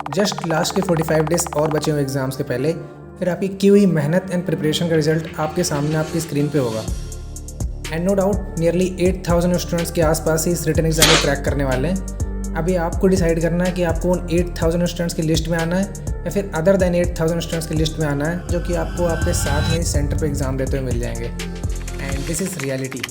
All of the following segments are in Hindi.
जस्ट लास्ट के 45 डेज और बचे हुए एग्ज़ाम्स के पहले, फिर आपकी की हुई मेहनत एंड प्रिपरेशन का रिजल्ट आपके सामने आपकी स्क्रीन पे होगा। And no doubt nearly 8000 students के आसपास ही इस रिटन एग्जाम को क्रैक करने वाले हैं। अभी आपको डिसाइड करना है कि आपको उन 8000 स्टूडेंट्स की लिस्ट में आना है या फिर अदर देन 8000 स्टूडेंट्स की लिस्ट में आना है जो कि आपको आपके साथ में सेंटर पे एग्ज़ाम देते हुए मिल जाएंगे। And this is reality.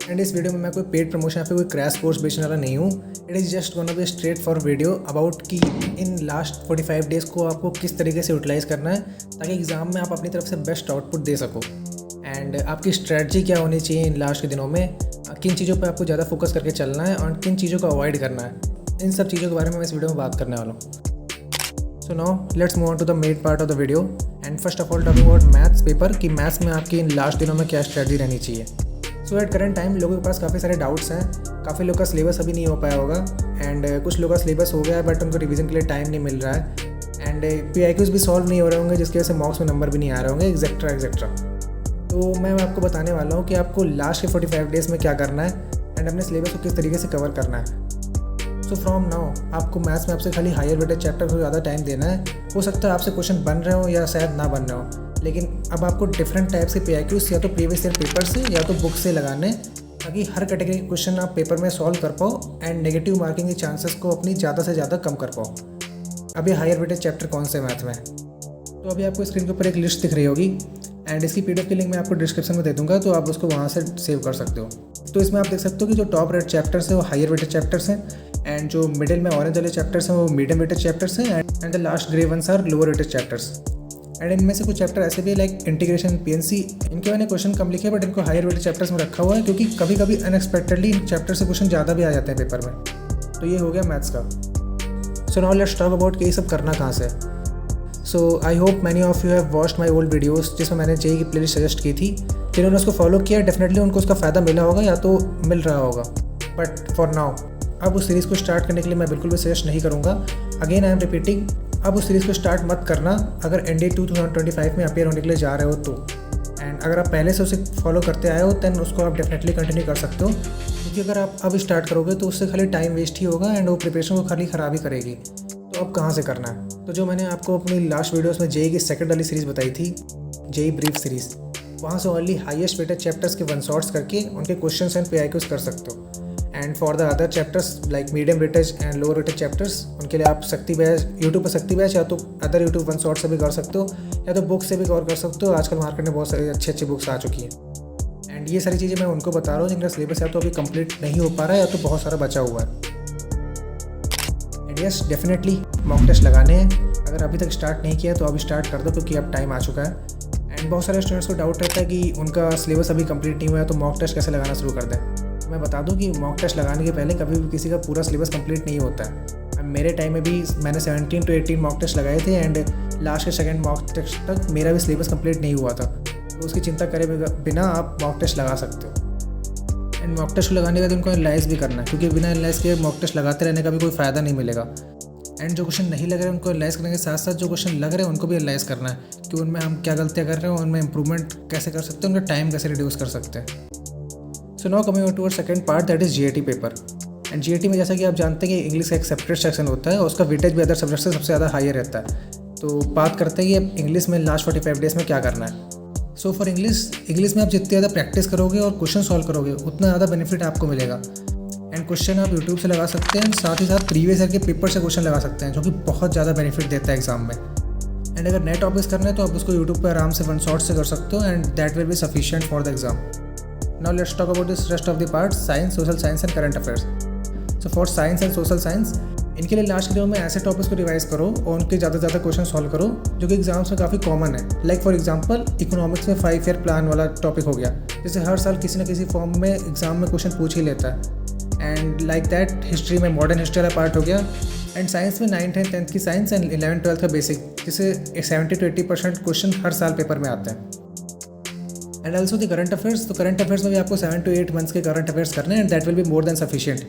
And इस वीडियो में मैं कोई पेड प्रमोशन या फिर कोई क्रैश कोर्स बेचने वाला नहीं हूँ। It is just gonna be straight for video about कि इन लास्ट 45 डेज़ को आपको किस तरीके से यूटिलाइज़ करना है ताकि एग्ज़ाम में आप अपनी तरफ से बेस्ट आउटपुट दे सको। एंड आपकी स्ट्रेटजी क्या होनी चाहिए इन लास्ट के दिनों में, किन चीज़ों पे आपको ज़्यादा फोकस करके चलना है और किन चीज़ों को अवॉइड करना है, इन सब चीज़ों के बारे में मैं इस वीडियो में बात करने वाला हूँ। So now let's move on to the main part of the video. And first of all talking about maths paper कि मैथ्स में आपकी इन लास्ट दिनों में क्या स्ट्रेटजी रहनी चाहिए। सो एट करंट टाइम लोगों के पास काफ़ी सारे डाउट्स हैं, काफ़ी लोग का सिलेबस अभी नहीं हो पाया होगा एंड कुछ लोग का सिलेबस हो गया है बट उनको रिवीजन के लिए टाइम नहीं मिल रहा है एंड PIQs भी सॉल्व नहीं हो रहे होंगे जिसकी वजह से मॉक्स में नंबर भी नहीं आ रहे होंगे एक्सेट्रा एक्सेट्रा। तो मैं आपको बताने वाला हूँ कि आपको लास्ट के 45 डेज़ में क्या करना है एंड अपने सिलेबस को किस तरीके से कवर करना है। सो फ्रॉम नाउ आपको मैथ्स में आपसे खाली हायर वेटेड चैप्टर को ज़्यादा टाइम देना है। हो सकता है आपसे क्वेश्चन बन रहे हो या शायद ना बन रहे हो, लेकिन अब आपको डिफरेंट टाइप्स के PIQs या तो प्रीवियस ईयर पेपर से या तो बुक से लगाने ताकि हर कैटेगरी के क्वेश्चन आप पेपर में सॉल्व कर पाओ एंड नेगेटिव मार्किंग के चांसेस को अपनी ज़्यादा से ज़्यादा कम कर पाओ। अभी हायर वेटेड चैप्टर कौन से मैथ में, तो अभी आपको स्क्रीन के ऊपर एक लिस्ट दिख रही होगी एंड इसकी PDF की लिंक मैं आपको डिस्क्रिप्शन में दे दूंगा, तो आप उसको वहाँ से सेव कर सकते हो। तो इसमें आप देख सकते हो कि जो टॉप रेट चैप्टर्स हैं वो हायर वेटेड चैप्टर्स हैं एंड जो मिडिल में ऑरेंज वाले चैप्टर्स हैं वो मीडियम वेटेड चैप्टर्स हैं and the last grey ones are lower weighted chapters. And इनमें से कुछ चैप्टर ऐसे भी लाइक इंटीग्रेशन PNC, इनके मैंने क्वेश्चन कम लिखे बट इनको हायर वेटेड चैप्टर्स में रखा हुआ है क्योंकि कभी कभी अनएक्सपेक्टेडली इन चैप्टर से क्वेश्चन ज़्यादा भी आ जाते हैं पेपर में। तो ये हो गया मैथ्स का। So now let's talk about कि ये सब करना कहाँ से। So I hope many of you have watched my old videos जिसमें मैंने JEE की प्लेलिस्ट सजेस्ट की थी। जिन्होंने उसको फॉलो किया डेफिनेटली उनको उसका फ़ायदा मिला होगा या तो मिल रहा होगा, बट फॉर नाउ अब उस सीरीज़ को स्टार्ट करने के लिए मैं बिल्कुल भी सजेस्ट नहीं करूँगा। अगेन आई एम रिपीटिंग, अब उस सीरीज़ को स्टार्ट मत करना अगर NDA 2025 में अपेयर होने के लिए जा रहे हो तो। एंड अगर आप पहले से उसे फॉलो करते आए हो दैन उसको आप डेफिनेटली कंटिन्यू कर सकते हो, क्योंकि अगर आप अब स्टार्ट करोगे तो उससे खाली टाइम वेस्ट ही होगा एंड वो प्रिपरेशन को खाली ख़राब ही करेगी। तो अब कहाँ से करना है, तो जो मैंने आपको अपनी लास्ट वीडियोस में JEE की सेकंड वाली सीरीज़ बताई थी, JEE ब्रीफ सीरीज़, वहाँ से ओनली हाईएस्ट वेटेड चैप्टर्स के वन शॉट्स करके उनके क्वेश्चंस एंड PIQs कर सकते हो। And for the other chapters like medium weightage and lower weightage chapters, उनके लिए आप शक्ति बैच यूट्यूब पर शक्ति बैच या तो अदर यूट्यूब वन शॉट से भी कर सकते हो या तो बुक से भी कवर कर सकते हो। आजकल मार्केट में बहुत सारी अच्छी अच्छी बुक्स आ चुकी हैं एंड ये सारी चीज़ें मैं उनको बता रहा हूँ जिनका सिलेबस या तो अभी कंप्लीट नहीं हो पा रहा है या तो बहुत सारा बचा हुआ है। And yes definitely mock test लगाने हैं। अगर अभी तक स्टार्ट नहीं किया तो अभी स्टार्ट कर दो क्योंकि अब टाइम आ चुका है। एंड बहुत सारे स्टूडेंट्स को डाउट रहता है कि उनका सिलेबस अभी कंप्लीट नहीं हुआ है तो मॉक टेस्ट कैसे लगाना शुरू कर दें। मैं बता दूं कि मॉक टेस्ट लगाने के पहले कभी भी किसी का पूरा सिलेबस कंप्लीट नहीं होता है। मेरे टाइम में भी मैंने 17 to 18 मॉक टेस्ट लगाए थे एंड लास्ट के सेकंड मॉक टेस्ट तक मेरा भी सिलेबस कंप्लीट नहीं हुआ था, तो उसकी चिंता करे बिना आप मॉक टेस्ट लगा सकते हो। एंड मॉक टेस्ट लगाने के बाद उनको एनालाइज भी करना है क्योंकि बिना एनालाइज के मॉक टेस्ट लगाते रहने का भी कोई फ़ायदा नहीं मिलेगा। एंड जो क्वेश्चन नहीं लग रहे उनको एनालाइज करने के साथ साथ जो क्वेश्चन लग रहे हैं उनको भी एनालाइज करना है कि उनमें हम क्या गलतियाँ कर रहे हैं, उनमें इंप्रूवमेंट कैसे कर सकते हैं, उनका टाइम कैसे रिड्यूस कर सकते हैं। So now coming to our second part that is GAT paper. And GAT में जैसा कि आप जानते हैं कि इंग्लिश का एक सेपरेट सेक्शन होता है और उसका वेटेज भी अदर सब्जेक्ट से सबसे ज़्यादा हायर रहता है। तो बात करते हैं कि अब इंग्लिश में लास्ट 45 डेज़ में क्या करना है। सो फॉर इंग्लिश में आप जितनी ज़्यादा प्रैक्टिस करोगे और क्वेश्चन सॉल्व करोगे उतना ज़्यादा बेनिफिट आपको मिलेगा। एंड क्वेश्चन आप यूट्यूब से लगा सकते हैं, साथ ही साथ प्रीवियस ईयर के पेपर से क्वेश्चन लगा सकते हैं जो कि बहुत ज़्यादा बेनिफिट देता है एग्जाम में। एंड अगर नए टॉपिक्स करना है तो आप उसको यूट्यूब पर आराम से वन शॉट से कर सकते हो and that will be sufficient for the exam. Now let's talk about this rest of the parts, science, social science and current affairs. So for science and social science, इनके लिए लास्ट के दिनों में ऐसे टॉपिक्स को रिवाइज करो और उनके ज़्यादा से ज़्यादा क्वेश्चन सॉल्व करो जो कि एग्जाम्स में काफ़ी कॉमन है। लाइक फॉर एग्जांपल इकोनॉमिक्स में 5 ईयर प्लान वाला टॉपिक हो गया, जैसे हर साल किसी न किसी फॉर्म में एग्जाम में क्वेश्चन पूछ ही लेता है। एंड लाइक दैट हिस्ट्री में मॉडर्न हिस्ट्री वाला पार्ट हो गया। एंड साइंस में 9th and 10th की साइंस एंड 11th 12th का बेसिक, जिसे 70 to 80% क्वेश्चन हर साल पेपर में आते हैं। And also the current affairs, तो करंट अफेयर्स में भी आपको 7 to 8 मंथ्स के करंट अफेयर्स करने हैं and that will be more than sufficient.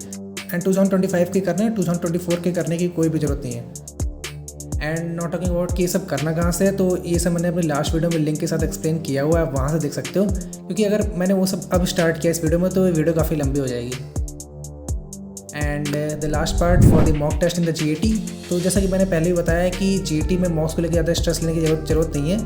And 2025 के करने हैं, 2024 के करने की कोई भी ज़रूरत नहीं है। एंड नॉट टॉकिंग अबाउट कि ये सब करना कहाँ से है, तो ये सब मैंने अपनी लास्ट वीडियो में लिंक के साथ एक्सप्लेन किया हुआ है, आप वहाँ से देख सकते हो, क्योंकि अगर मैंने वो सब अब स्टार्ट किया इस वीडियो में तो ये वीडियो काफ़ी लंबी हो जाएगी। And the last part for the mock test in the GAT। तो जैसा कि मैंने पहले ही बताया कि GAT में मॉक्स को लेकर ज़्यादा स्ट्रेस लेने की ज़रूरत नहीं है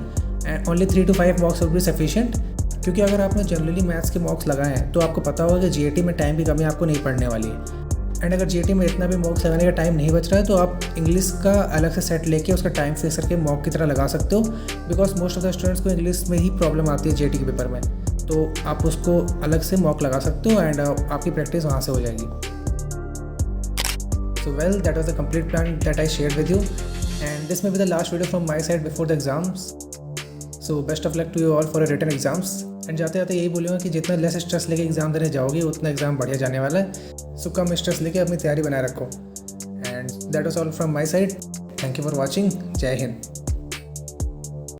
and only 3 to 5 मॉक्स would be sufficient. क्योंकि अगर आपने जनरली मैथ्स के मॉक्स लगाए हैं तो आपको पता होगा कि GAT में टाइम की कमी आपको नहीं पड़ने वाली है। एंड अगर GAT में इतना भी मॉक्स लगाने का टाइम नहीं बच रहा है तो आप इंग्लिश का अलग से सेट लेके उसका टाइम फिक्स करके मॉक की तरह लगा सकते हो, because most of the students को इंग्लिश में ही प्रॉब्लम आती है GAT के पेपर में। तो आप उसको अलग से मॉक लगा सकते हो एंड आपकी प्रैक्टिस वहाँ से हो जाएगी। So well, that was the complete plan that I shared with you, and this may be the last video from my side before the exams. So best of luck to you all for your written exams. And जाते जाते यही बोलूँगा कि जितना लेस स्ट्रेस लेके एग्ज़ाम देने जाओगे उतना एग्ज़ाम बढ़िया जाने वाला है। सो कम स्ट्रेस लेके अपनी तैयारी बनाए रखो। And that was all from my side. Thank you for watching. जय हिंद।